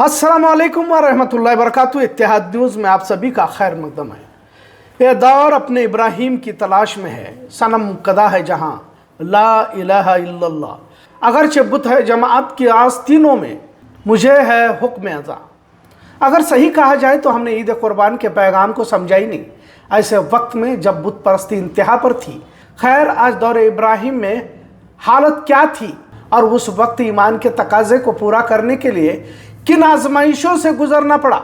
अस्सलाम वालेकुम व रहमतुल्लाहि व बरकातुहू। इत्तेहाद न्यूज़ में आप सभी का खैर मकदम है। यह दौर अपने इब्राहीम की तलाश में है। सनम कदा है जहाँ ला इलाहा इल्लल्लाह। अगरचे बुत है जमात की आस्तीनों में, मुझे है हुक्म अज़ा। अगर सही कहा जाए तो हमने ईद कुर्बान के पैगाम को समझा ही नहीं, ऐसे वक्त में जब बुत परस्ती इंतहा पर थी। खैर, आज दौर इब्राहीम में हालत क्या थी और उस वक्त ईमान के तकाजे को पूरा करने के लिए किन आजमाइशों से गुजरना पड़ा।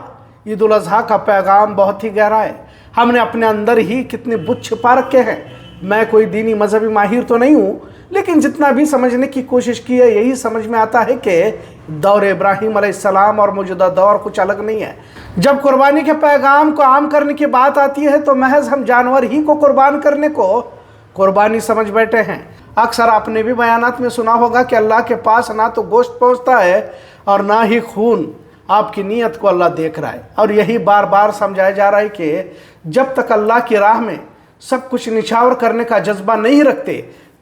ईद उल अज़हा का पैगाम बहुत ही गहरा है। हमने अपने अंदर ही कितने बुत छिपा रखे हैं। मैं कोई दीनी मजहबी माहिर तो नहीं हूँ, लेकिन जितना भी समझने की कोशिश की है, यही समझ में आता है कि दौर इब्राहीम अलैहिस्सलाम और मौजूदा दौर कुछ अलग नहीं है। जब कुर्बानी के पैगाम को आम करने की बात आती है तो महज हम जानवर ही को कुर्बान करने को कुर्बानी समझ बैठे हैं। अक्सर आपने भी बयानात में सुना होगा कि अल्लाह के पास ना तो गोश्त पहुँचता है और ना ही खून। आपकी नीयत को अल्लाह देख रहा है और यही बार बार समझाया जा रहा है कि जब तक अल्लाह की राह में सब कुछ निछावर करने का जज्बा नहीं रखते,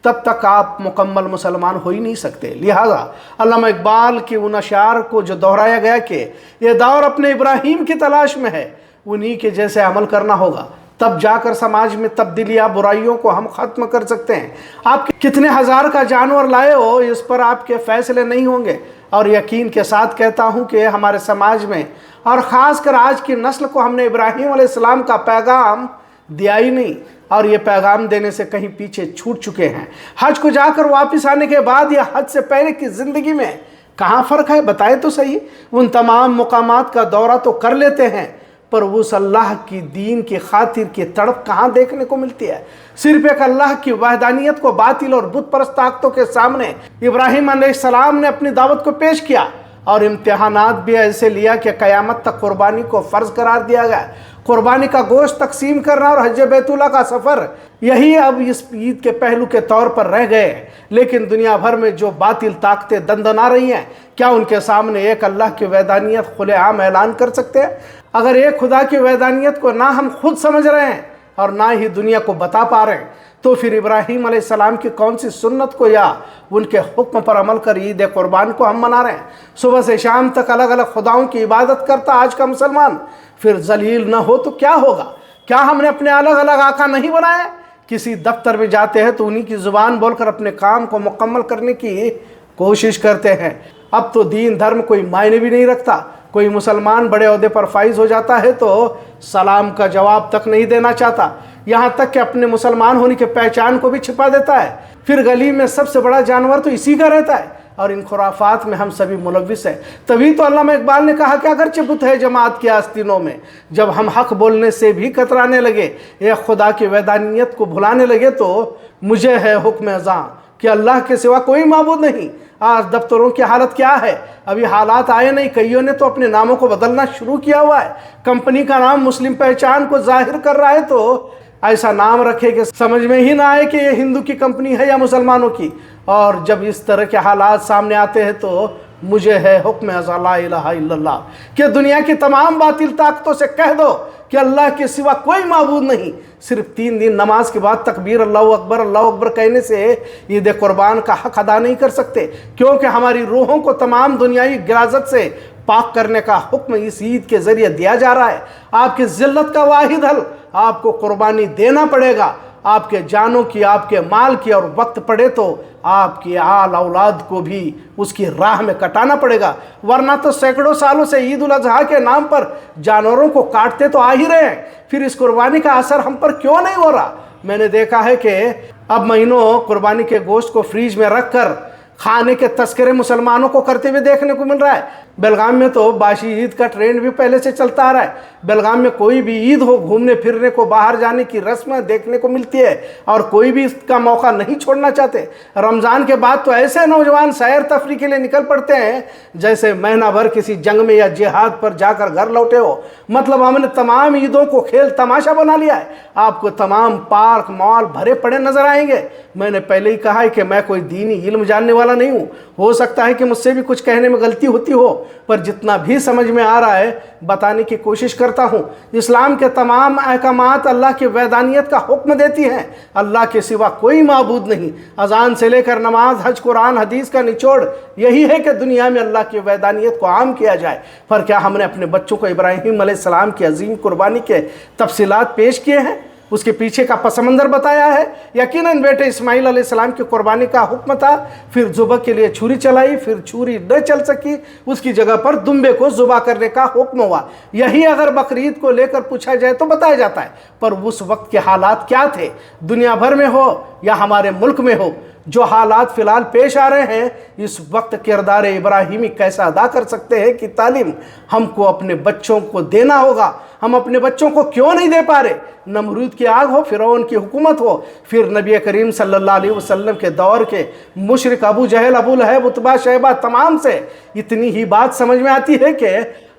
तब तक आप मुकम्मल मुसलमान हो ही नहीं सकते। लिहाजा अल्लामा इकबाल के उन अशार को जो दोहराया गया कि यह दौर अपने इब्राहीम की तलाश में है, उन्हीं के जैसे अमल करना होगा, तब जाकर समाज में तब्दीलियाँ बुराइयों को हम ख़त्म कर सकते हैं। आप कितने हज़ार का जानवर लाए हो, इस पर आपके फैसले नहीं होंगे। और यकीन के साथ कहता हूँ कि हमारे समाज में और ख़ासकर आज की नस्ल को हमने इब्राहीम अलैहिस्सलाम का पैगाम दिया ही नहीं, और ये पैगाम देने से कहीं पीछे छूट चुके हैं। हज को जाकर वापस आने के बाद या हज से पहले की ज़िंदगी में कहाँ फ़र्क है, बताए तो सही। उन तमाम मुकामात का दौरा तो कर लेते हैं, पर उस अल्लाह की दीन की खातिर की तड़प कहाँ देखने को मिलती है। सिर्फ एक अल्लाह की वहदानियत को बातिल और बुत परस्त ताकतों के सामने इब्राहीम अलैहिस्सलाम ने अपनी दावत को पेश किया और इम्तिहानात भी ऐसे लिया कि क़यामत तक कुर्बानी को फ़र्ज करार दिया गया। कुर्बानी का गोश्त तकसीम करना और हज बैतुल्लाह का सफ़र, यही अब इस ईद के पहलू के तौर पर रह गए। लेकिन दुनिया भर में जो बातिल ताकतें दंदना रही हैं, क्या उनके सामने एक अल्लाह की वहदानियत खुलेआम ऐलान कर सकते हैं? अगर एक खुदा की वहदानियत को ना हम खुद समझ रहे हैं और ना ही दुनिया को बता पा रहे हैं, तो फिर इब्राहीम अलैहिस्सलाम की कौन सी सुन्नत को या उनके हुक्म पर अमल कर ईद कुर्बान को हम मना रहे हैं? सुबह से शाम तक अलग अलग खुदाओं की इबादत करता आज का मुसलमान फिर जलील न हो तो क्या होगा? क्या हमने अपने अलग अलग आका नहीं बनाए? किसी दफ्तर में जाते हैं तो उन्हीं की ज़ुबान बोलकर अपने काम को मुकम्मल करने की कोशिश करते हैं। अब तो दीन धर्म कोई मायने भी नहीं रखता। कोई मुसलमान बड़े ओहदे पर फाइज हो जाता है तो सलाम का जवाब तक नहीं देना चाहता, यहाँ तक कि अपने मुसलमान होने की पहचान को भी छिपा देता है। फिर गली में सबसे बड़ा जानवर तो इसी का रहता है और इन खुराफात में हम सभी मुलव्विस हैं। तभी तो अल्लामा इकबाल ने कहा कि अगरचे बुत है जमात की आस्तीनों में, जब हम हक बोलने से भी कतराने लगे, एक खुदा की वहदानियत को भुलाने लगे, तो मुझे है हुक्म अज़ा कि अल्लाह के सिवा कोई माबूद नहीं। आज दफ्तरों की हालत क्या है? अभी हालात आए नहीं, कईयों ने तो अपने नामों को बदलना शुरू किया हुआ है। कंपनी का नाम मुस्लिम पहचान को जाहिर कर रहा है तो ऐसा नाम रखे कि समझ में ही ना आए कि ये हिंदू की कंपनी है या मुसलमानों की। और जब इस तरह के हालात सामने आते हैं तो मुझे है हुक्म अज़ा ला इलाहा इल्लल्लाह कि दुनिया की तमाम बातिल ताकतों से कह दो कि अल्लाह के सिवा कोई माबूद नहीं। सिर्फ 3 दिन नमाज के बाद तकबीर अल्लाहु अकबर कहने से ईद कुर्बान का हक अदा नहीं कर सकते, क्योंकि हमारी रूहों को तमाम दुनियावी गिराजत से पाक करने का हुक्म इस ईद के ज़रिए दिया जा रहा है। आपकी ज़िल्लत का वाहिद हल, आपको कुर्बानी देना पड़ेगा। आपके जानों की, आपके माल की, और वक्त पड़े तो आपकी आल औलाद को भी उसकी राह में कटाना पड़ेगा। वरना तो सैकड़ों सालों से ईद उल अज़हा के नाम पर जानवरों को काटते तो आ ही रहे हैं, फिर इस कुर्बानी का असर हम पर क्यों नहीं हो रहा? मैंने देखा है कि अब महीनों कुर्बानी के गोश्त को फ्रीज में रख कर खाने के तस्करे मुसलमानों को करते हुए देखने को मिल रहा है। बेलगाम में तो बाशी ईद का ट्रेंड भी पहले से चलता आ रहा है। बेलगाम में कोई भी ईद हो, घूमने फिरने को, बाहर जाने की रस्म देखने को मिलती है और कोई भी इसका मौका नहीं छोड़ना चाहते। रमज़ान के बाद तो ऐसे नौजवान सैर तफरी के लिए निकल पड़ते हैं जैसे महीना भर किसी जंग में या जिहाद पर जाकर घर लौटे हो। मतलब हमने तमाम ईदों को खेल तमाशा बना लिया है। आपको तमाम पार्क मॉल भरे पड़े नजर आएंगे। मैंने पहले ही कहा है कि मैं कोई दीनी इल्म जानने वाला वाला नहीं हूँ, हो सकता है कि मुझसे भी कुछ कहने में गलती होती हो, पर जितना भी समझ में आ रहा है बताने की कोशिश करता हूँ। इस्लाम के तमाम अहकामात अल्लाह की वैदानियत का हुक्म देती हैं। अल्लाह के सिवा कोई माबूद नहीं। अजान से लेकर नमाज, हज, कुरान, हदीस का निचोड़ यही है कि दुनिया में अल्लाह की वैदानियत को आम किया जाए। पर क्या हमने अपने बच्चों को इब्राहीम अलैहिस्सलाम की अजीम कुर्बानी के तफसीलात पेश किए हैं, उसके पीछे का पसमंदर बताया है? यकीनन बेटे इस्माइल अलैहिस्सलाम की कुर्बानी का हुक्म था, फिर ज़ुबह के लिए छुरी चलाई, फिर छुरी न चल सकी, उसकी जगह पर दुम्बे को ज़ुबह करने का हुक्म हुआ। यही अगर बकरीद को लेकर पूछा जाए तो बताया जाता है। पर उस वक्त के हालात क्या थे, दुनिया भर में हो या हमारे मुल्क में हो, जो हालात फ़िलहाल पेश आ रहे हैं, इस वक्त किरदार इब्राहीमी कैसा अदा कर सकते हैं कि तालीम हमको अपने बच्चों को देना होगा। हम अपने बच्चों को क्यों नहीं दे पा रहे? नमरूद की आग हो, फिरौन की हुकूमत हो, फिर नबी करीम सल्लल्लाहु अलैहि वसल्लम के दौर के मुशरिक अबू जहल, अबू लहब, उतबा, शैबा तमाम से इतनी ही बात समझ में आती है कि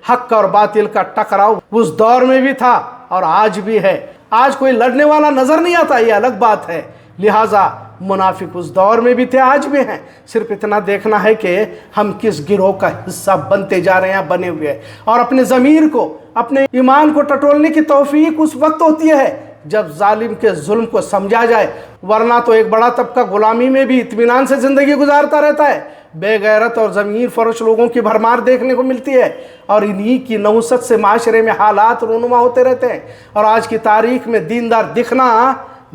हक और बातिल का टकराव उस दौर में भी था और आज भी है। आज कोई लड़ने वाला नज़र नहीं आता, ये अलग बात है। लिहाजा मुनाफिक उस दौर में भी थे, आज भी हैं। सिर्फ इतना देखना है कि हम किस गिरोह का हिस्सा बनते जा रहे हैं, बने हुए हैं। और अपने ज़मीर को, अपने ईमान को टटोलने की तौफीक उस वक्त होती है जब जालिम के जुल्म को समझा जाए, वरना तो एक बड़ा तबका गुलामी में भी इत्मीनान से ज़िंदगी गुजारता रहता है। बेगैरत और ज़मीर फरोश लोगों की भरमार देखने को मिलती है और इन्हीं की नौसत से माशरे में हालात रूनुमा होते रहते हैं। और आज की तारीख में दीनदार दिखना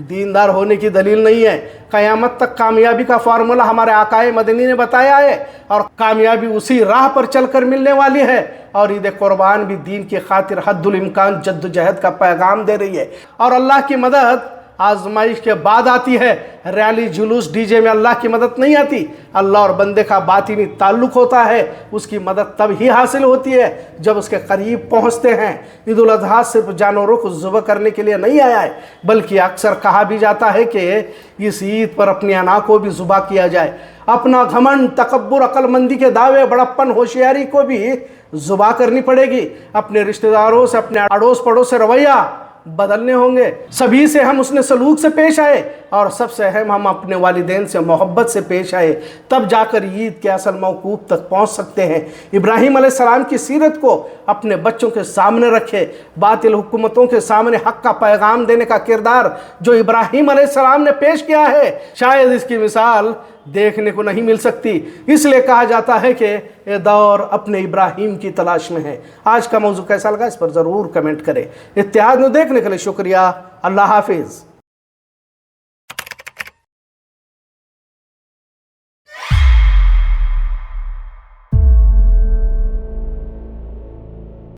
दीनदार होने की दलील नहीं है। क़यामत तक कामयाबी का फार्मूला हमारे आकाए मदनी ने बताया है और कामयाबी उसी राह पर चलकर मिलने वाली है। और ईद कुर्बान भी दीन की खातिर हद्दुल इम्कान जद्दोजहद का पैगाम दे रही है। और अल्लाह की मदद आजमाइश के बाद आती है। रैली, जुलूस, डीजे में अल्लाह की मदद नहीं आती। अल्लाह और बंदे का बातिनी ताल्लुक़ होता है, उसकी मदद तब ही हासिल होती है जब उसके करीब पहुँचते हैं। ईद उल अज़हा सिर्फ जानवरों को ज़ुबह करने के लिए नहीं आया है, बल्कि अक्सर कहा भी जाता है कि इस ईद पर अपनी अना को भी ज़ुबह किया जाए। अपना घमंड, तकब्बुर, अक्लमंदी के दावे, बड़प्पन, होशियारी को भी ज़ुबह करनी पड़ेगी। अपने रिश्तेदारों से, अपने अड़ोस पड़ोस से रवैया बदलने होंगे। सभी से हम उसने सलूक से पेश आए और सबसे अहम हम अपने वालिदैन से मोहब्बत से पेश आए, तब जाकर ईद के असल मौकूफ तक पहुंच सकते हैं। इब्राहीम अलैहिस्सलाम की सीरत को अपने बच्चों के सामने रखे। बातिल हुकूमतों के सामने हक का पैगाम देने का किरदार जो इब्राहीम अलैहिस्सलाम ने पेश किया है, शायद इसकी मिसाल देखने को नहीं मिल सकती। इसलिए कहा जाता है कि ये दौर अपने इब्राहीम की तलाश में है। आज का मौजू कैसा लगा इस पर ज़रूर कमेंट करें। इत्तेहाद में देखने के लिए शुक्रिया। अल्लाह हाफिज़।